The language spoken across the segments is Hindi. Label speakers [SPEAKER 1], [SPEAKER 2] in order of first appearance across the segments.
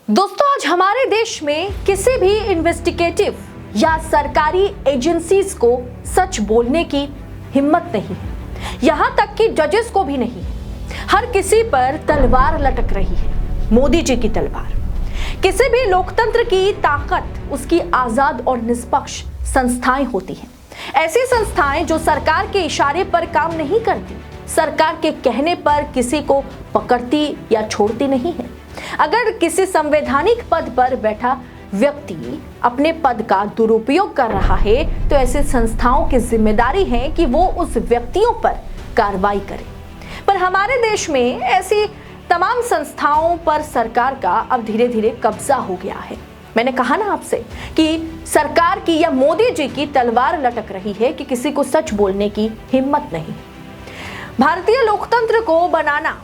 [SPEAKER 1] दोस्तों, आज हमारे देश में किसी भी इन्वेस्टिगेटिव या सरकारी एजेंसीज को सच बोलने की हिम्मत नहीं है, यहां तक कि जजेस को भी नहीं है। हर किसी पर तलवार लटक रही है, मोदी जी की तलवार। किसी भी लोकतंत्र की ताकत उसकी आजाद और निष्पक्ष संस्थाएं होती हैं। ऐसी संस्थाएं जो सरकार के इशारे पर काम नहीं करती, सरकार के कहने पर किसी को पकड़ती या छोड़ती नहीं है। अगर किसी संवैधानिक पद पर बैठा व्यक्ति अपने पद का दुरुपयोग कर रहा है तो ऐसे संस्थाओं की जिम्मेदारी है कि वो उस व्यक्तियों पर कार्रवाई करे। पर हमारे देश में ऐसी तमाम संस्थाओं पर सरकार का अब धीरे धीरे कब्जा हो गया है। मैंने कहा ना आपसे कि सरकार की या मोदी जी की तलवार लटक रही है कि किसी को सच बोलने की हिम्मत नहीं। भारतीय लोकतंत्र को बनाना,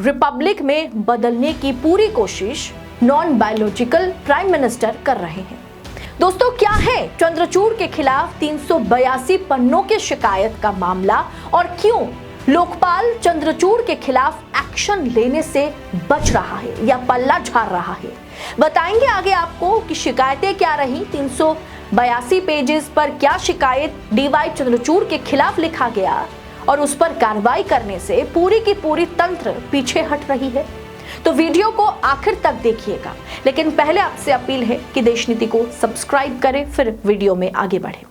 [SPEAKER 1] रिपब्लिक में बदलने की पूरी कोशिश नॉन बायोलॉजिकल प्राइम मिनिस्टर कर रहे हैं। दोस्तों, क्या है चंद्रचूड़ के खिलाफ 382 पन्नों की शिकायत का मामला और क्यों लोकपाल चंद्रचूड़ के खिलाफ एक्शन लेने से बच रहा है या पल्ला झाड़ रहा है? बताएंगे आगे आपको कि शिकायतें क्या रही। 382 पेजेस पर क्या शिकायत डीवाई चंद्रचूड़ के खिलाफ लिखा गया और उस पर कार्रवाई करने से पूरी की पूरी तंत्र पीछे हट रही है। तो वीडियो को आखिर तक देखिएगा, लेकिन पहले आपसे अपील है कि देश नीति को सब्सक्राइब करें, फिर वीडियो में आगे बढ़ें।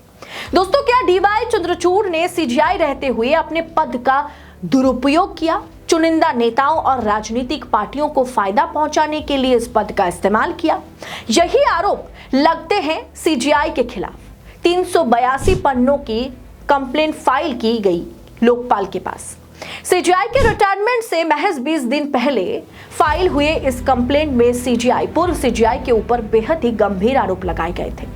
[SPEAKER 1] दोस्तों, क्या डीवाई चंद्रचूड़ ने सीजीआई रहते हुए अपने पद का दुरुपयोग किया? चुनिंदा नेताओं और राजनीतिक पार्टियों को फायदा पहुंचाने के लिए इस पद का इस्तेमाल किया? यही आरोप लगते हैं सीजीआई के खिलाफ। 382 पन्नों की कंप्लेंट फाइल की गई लोकपाल के पास। सीजीआई के रिटायरमेंट से महज 20 दिन पहले फाइल हुए इस कंप्लेंट में पूर्व सीजीआई के ऊपर बेहद ही गंभीर आरोप लगाए गए थे।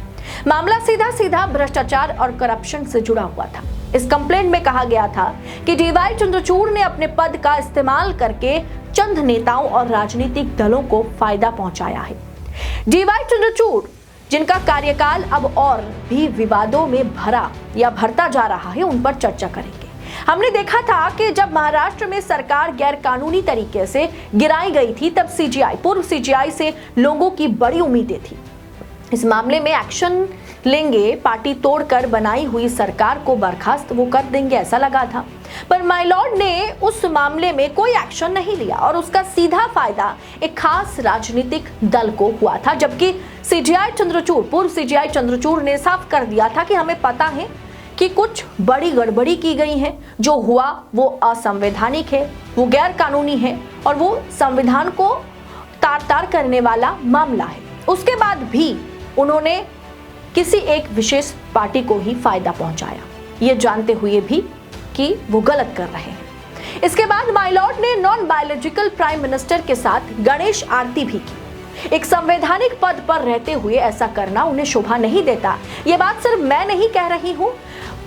[SPEAKER 1] मामला सीधा सीधा भ्रष्टाचार और करप्शन से जुड़ा हुआ था। इस कंप्लेंट में कहा गया था कि डीवाई चंद्रचूड़ ने अपने पद का इस्तेमाल करके चंद नेताओं और राजनीतिक दलों को फायदा पहुंचाया है। डीवाई चंद्रचूड़, जिनका कार्यकाल अब और भी विवादों में भरता जा रहा है, उन पर चर्चा करेंगे। हमने देखा था कि जब महाराष्ट्र में सरकार गैर कानूनी तरीके से गिराई गई थी, तब पूर्व सीजीआई से लोगों की बड़ी उम्मीदें थी। इस मामले में एक्शन लेंगे, पार्टी तोड़कर बनाई हुई सरकार को बर्खास्त वो कर देंगे, ऐसा लगा था। पर माइलॉर्ड ने उस मामले में कोई एक्शन नहीं लिया और उसका सीधा फायदा एक खास राजनीतिक दल को हुआ था। जबकि पूर्व सीजीआई चंद्रचूड़ ने साफ कर दिया था कि हमें पता है कि कुछ बड़ी गड़बड़ी की गई है, जो हुआ वो असंवैधानिक है, वो गैर कानूनी है और वो संविधान को तार-तार करने वाला मामला है। उसके बाद भी उन्होंने किसी एक विशेष पार्टी को ही फायदा पहुंचाया, ये जानते हुए भी कि वो गलत कर रहे हैं। इसके बाद माइलॉर्ड ने नॉन बायोलॉजिकल प्राइम मिनिस्टर के साथ गणेश आरती भी की। एक संवैधानिक पद पर रहते हुए ऐसा करना उन्हें शोभा नहीं देता। ये बात सिर्फ मैं नहीं कह रही हूँ,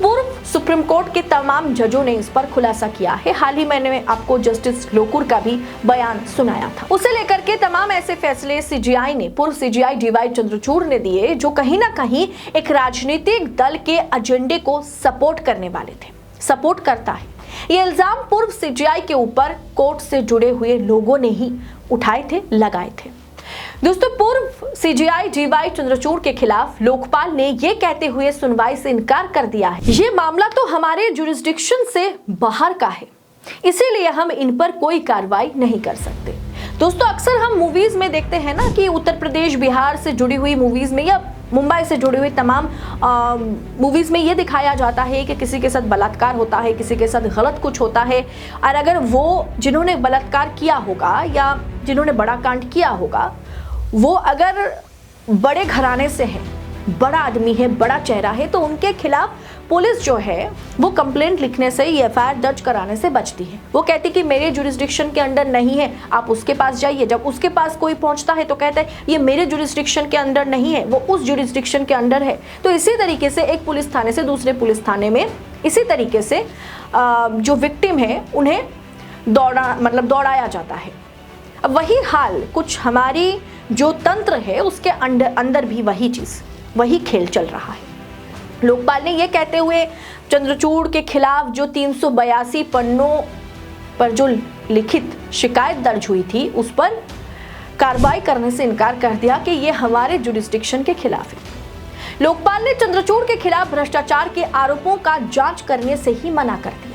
[SPEAKER 1] पूर्व सुप्रीम कोर्ट के तमाम जजों ने इस पर खुलासा किया है। हाल ही मैंने आपको जस्टिस लोकुर का भी बयान सुनाया था। उसे लेकर के तमाम ऐसे फैसले पूर्व सीजीआई डीवाई चंद्रचूड़ ने दिए जो कहीं ना कहीं एक राजनीतिक दल के एजेंडे को सपोर्ट करने वाले थे, सपोर्ट करता है। ये इल्जाम पूर्व सीजीआई के ऊपर कोर्ट से जुड़े हुए लोगों ने ही उठाए थे, लगाए थे। दोस्तों, पूर्व सीजीआई डीवाई चंद्रचूड़ के खिलाफ लोकपाल ने यह कहते हुए सुनवाई से इनकार कर दिया है, ये मामला तो हमारे जुरिस्डिक्शन से बाहर का है, इसीलिए हम इन पर कोई कार्रवाई नहीं कर सकते। दोस्तों, अक्सर हम मूवीज में देखते हैं ना कि उत्तर प्रदेश, बिहार से जुड़ी हुई मूवीज में या मुंबई से जुड़ी हुई तमाम मूवीज में ये दिखाया जाता है कि किसी के साथ बलात्कार होता है, किसी के साथ गलत कुछ होता है, और अगर वो जिन्होंने बलात्कार किया होगा या जिन्होंने बड़ा कांड किया होगा, वो अगर बड़े घराने से है, बड़ा आदमी है, बड़ा चेहरा है, तो उनके खिलाफ पुलिस जो है वो कंप्लेंट लिखने से, एफआईआर दर्ज कराने से बचती है। वो कहती कि मेरे जुरिस्डिक्शन के अंडर नहीं है, आप उसके पास जाइए। जब उसके पास कोई पहुंचता है तो कहता है ये मेरे जुरिस्डिक्शन के अंडर नहीं है, वो उस जुरिस्डिक्शन के अंडर है। तो इसी तरीके से एक पुलिस थाने से दूसरे पुलिस थाने में इसी तरीके से जो विक्टिम है उन्हें दौड़ाया जाता है। अब वही हाल कुछ हमारी जो तंत्र है उसके अंदर भी वही चीज, वही खेल चल रहा है। लोकपाल ने यह कहते हुए चंद्रचूड़ के खिलाफ जो 382 पन्नों पर जो लिखित शिकायत दर्ज हुई थी उस पर कार्रवाई करने से इनकार कर दिया कि ये हमारे जुरिस्डिक्शन के खिलाफ है। लोकपाल ने चंद्रचूड़ के खिलाफ भ्रष्टाचार के आरोपों का जांच करने से ही मना कर दिया।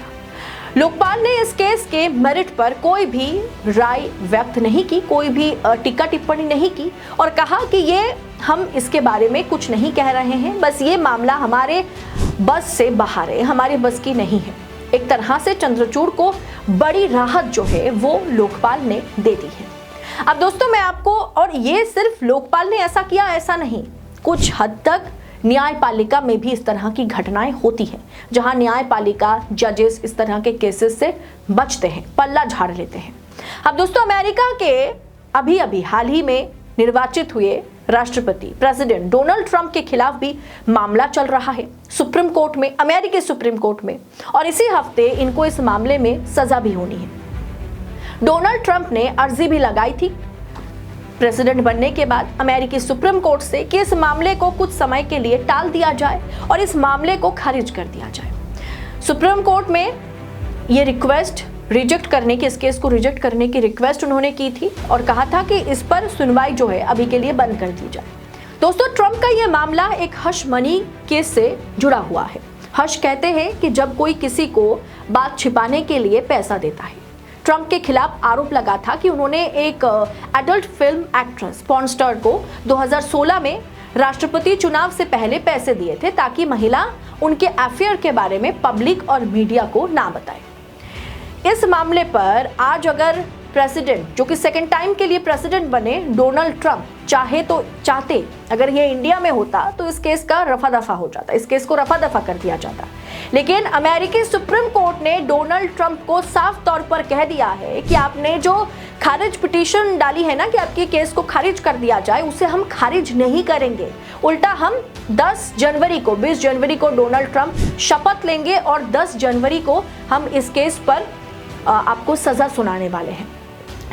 [SPEAKER 1] लोकपाल ने इस केस के मेरिट पर कोई भी राय व्यक्त नहीं की, कोई भी टीका टिप्पणी नहीं की और कहा कि ये हम इसके बारे में कुछ नहीं कह रहे हैं, बस ये मामला हमारे बस से बाहर है, हमारे बस की नहीं है। एक तरह से चंद्रचूड़ को बड़ी राहत जो है वो लोकपाल ने दे दी है। अब दोस्तों मैं आपको, और ये सिर्फ लोकपाल ने ऐसा किया ऐसा नहीं, कुछ हद तक न्यायपालिका में भी इस तरह की घटनाएं होती हैं, जहां न्यायपालिका जजेस इस तरह के केसेस से बचते हैं, पल्ला झाड़ लेते हैं। अब दोस्तों अमेरिका के अभी हाल ही में निर्वाचित हुए राष्ट्रपति प्रेसिडेंट डोनाल्ड ट्रंप के खिलाफ भी मामला चल रहा है सुप्रीम कोर्ट में, अमेरिकी सुप्रीम कोर्ट में, और इसी हफ्ते इनको इस मामले में सजा भी होनी है। डोनाल्ड ट्रंप ने अर्जी भी लगाई थी प्रेसिडेंट बनने के बाद अमेरिकी सुप्रीम कोर्ट से कि इस मामले को कुछ समय के लिए टाल दिया जाए और इस मामले को खारिज कर दिया जाए। सुप्रीम कोर्ट में ये रिक्वेस्ट रिजेक्ट करने की, इस केस को रिजेक्ट करने की रिक्वेस्ट उन्होंने की थी और कहा था कि इस पर सुनवाई जो है अभी के लिए बंद कर दी जाए। दोस्तों ट्रंप का यह मामला एक हश मनी केस से जुड़ा हुआ है। हश कहते हैं कि जब कोई किसी को बात छिपाने के लिए पैसा देता है। ट्रंप के खिलाफ आरोप लगा था कि उन्होंने एक adult film actress porn star को 2016 में राष्ट्रपति चुनाव से पहले पैसे दिए थे ताकि महिला उनके अफेयर के बारे में पब्लिक और मीडिया को ना बताए। इस मामले पर आज अगर प्रेसिडेंट, जो कि सेकेंड टाइम के लिए प्रेसिडेंट बने डोनाल्ड ट्रंप, चाहते अगर ये इंडिया में होता तो इस केस का रफा दफा हो जाता, इस केस को रफा दफा कर दिया जाता। लेकिन अमेरिकी सुप्रीम कोर्ट ने डोनाल्ड ट्रंप को साफ तौर पर कह दिया है कि आपने जो खारिज पिटीशन डाली है ना कि आपके केस को खारिज कर दिया जाए, उसे हम खारिज नहीं करेंगे। उल्टा हम 20 जनवरी को डोनाल्ड ट्रंप शपथ लेंगे और 10 जनवरी को हम इस केस पर आपको सजा सुनाने वाले हैं।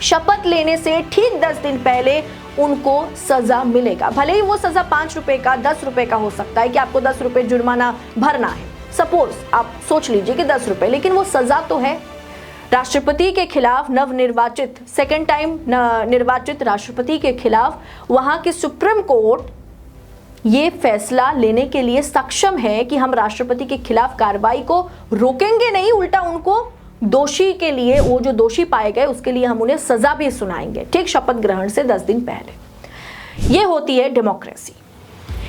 [SPEAKER 1] शपथ लेने से ठीक 10 दिन पहले उनको सजा मिलेगा। भले ही वो सजा 5 रुपए का, 10 रुपए का हो सकता है कि आपको 10 रुपए जुर्माना भरना है, सपोज आप सोच लीजिए कि 10 रुपए, लेकिन वो सजा तो है। राष्ट्रपति के खिलाफ नवनिर्वाचित, सेकेंड टाइम निर्वाचित राष्ट्रपति के खिलाफ वहां की सुप्रीम कोर्ट ये फैसला लेने के लिए सक्षम है कि हम राष्ट्रपति के खिलाफ कार्रवाई को रोकेंगे नहीं, उल्टा उनको दोषी के लिए, वो जो दोषी पाए गए उसके लिए हम उन्हें सजा भी सुनाएंगे, ठीक शपथ ग्रहण से 10 दिन पहले। ये होती है डेमोक्रेसी।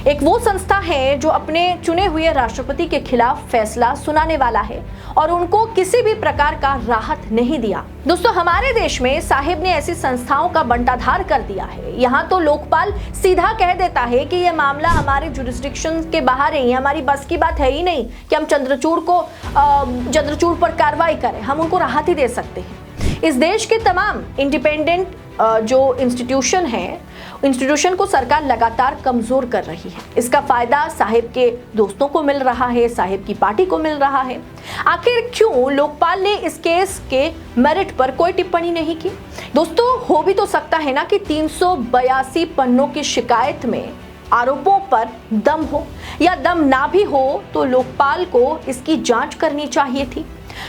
[SPEAKER 1] एक वो संस्था है जो अपने चुने हुए राष्ट्रपति के खिलाफ फैसला सुनाने वाला है और उनको किसी भी प्रकार का राहत नहीं दिया। दोस्तों हमारे देश में साहिब ने ऐसी संस्थाओं का बंटाधार कर दिया है। यहाँ तो लोकपाल सीधा कह देता है कि यह मामला हमारे जुरिस्डिक्शन के बाहर है, ये हमारी बस की बात है ही नहीं कि हम चंद्रचूड़ पर कार्रवाई करें, हम उनको राहत ही दे सकते हैं। इस देश के तमाम इंडिपेंडेंट जो इंस्टीट्यूशन को सरकार लगातार कमजोर कर रही है। इसका फायदा साहिब के दोस्तों को मिल रहा है, साहिब की पार्टी को मिल रहा है। आखिर क्यों लोकपाल ने इस केस के मेरिट पर कोई टिप्पणी नहीं की? दोस्तों हो भी तो सकता है ना कि 382 पन्नों की शिकायत में आरोपों पर दम हो, या दम ना भी हो तो लोकपाल को इसकी जांच करनी चाहिए थी।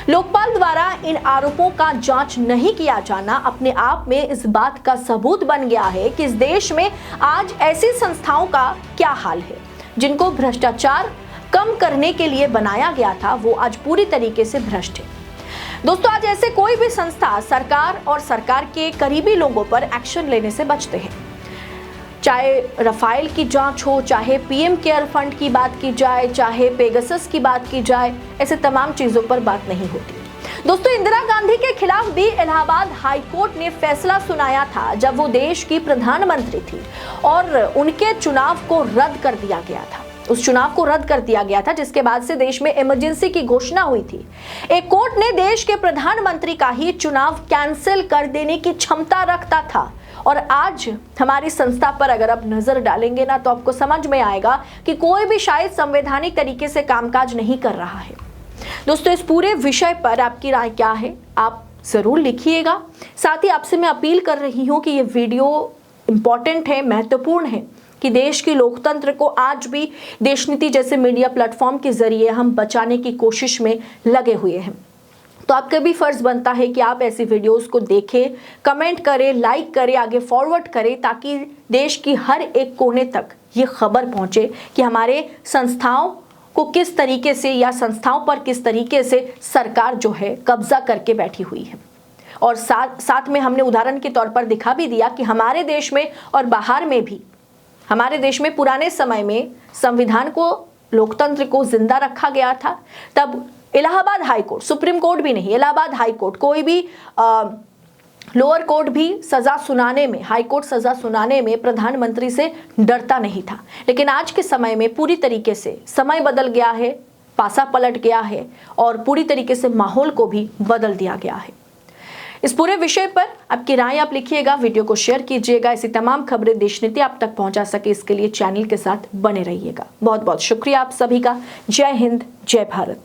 [SPEAKER 1] लोकपाल द्वारा इन आरोपों का जांच नहीं किया जाना अपने आप में इस बात का सबूत बन गया है कि इस देश में आज ऐसी संस्थाओं का क्या हाल है जिनको भ्रष्टाचार कम करने के लिए बनाया गया था, वो आज पूरी तरीके से भ्रष्ट है। दोस्तों आज ऐसे कोई भी संस्था सरकार और सरकार के करीबी लोगों पर एक्शन लेने से बचते हैं। चाहे रफाइल की जांच हो, चाहे पीएम केयर फंड की बात की जाए, चाहे पेगासस की बात की जाए, ऐसे तमाम चीजों पर बात नहीं होती। दोस्तों इंदिरा गांधी के खिलाफ भी इलाहाबाद हाई कोर्ट ने फैसला सुनाया था जब वो देश की प्रधानमंत्री थी और उनके चुनाव को रद्द कर दिया गया था। उस चुनाव को रद्द कर दिया गया था जिसके बाद से देश में इमरजेंसी की घोषणा हुई थी। एक कोर्ट ने देश के प्रधानमंत्री का ही चुनाव कैंसिल कर देने की क्षमता रखता था। और आज हमारी संस्था पर अगर आप नजर डालेंगे ना तो आपको समझ में आएगा कि कोई भी शायद संवैधानिक तरीके से कामकाज नहीं कर रहा है। दोस्तों इस पूरे विषय पर आपकी राय क्या है, आप जरूर लिखिएगा। साथ ही आपसे मैं अपील कर रही हूँ कि ये वीडियो इंपॉर्टेंट है, महत्वपूर्ण है कि देश की लोकतंत्र को आज भी देशनीति जैसे मीडिया प्लेटफॉर्म के जरिए हम बचाने की कोशिश में लगे हुए हैं। तो आपका भी फर्ज बनता है कि आप ऐसी वीडियोस को देखें, कमेंट करें, लाइक करें, आगे फॉरवर्ड करें, ताकि देश की हर एक कोने तक ये खबर पहुंचे कि हमारे संस्थाओं को किस तरीके से या संस्थाओं पर किस तरीके से सरकार जो है कब्जा करके बैठी हुई है। और साथ में हमने उदाहरण के तौर पर दिखा भी दिया कि हमारे देश में और बाहर में भी, हमारे देश में पुराने समय में संविधान को, लोकतंत्र को जिंदा रखा गया था। तब Allahabad high court, supreme court भी नहीं, इलाहाबाद हाई कोर्ट, कोई भी लोअर कोर्ट भी सजा सुनाने में, हाई कोर्ट सजा सुनाने में प्रधानमंत्री से डरता नहीं था। लेकिन आज के समय में पूरी तरीके से समय बदल गया है, पासा पलट गया है और पूरी तरीके से माहौल को भी बदल दिया गया है। इस पूरे विषय पर आपकी राय आप लिखिएगा, वीडियो को शेयर कीजिएगा। ऐसी तमाम खबरें देश नीति आप तक पहुंचा सके, इसके लिए चैनल के साथ बने रहिएगा। बहुत बहुत शुक्रिया आप सभी का। जय हिंद, जय भारत।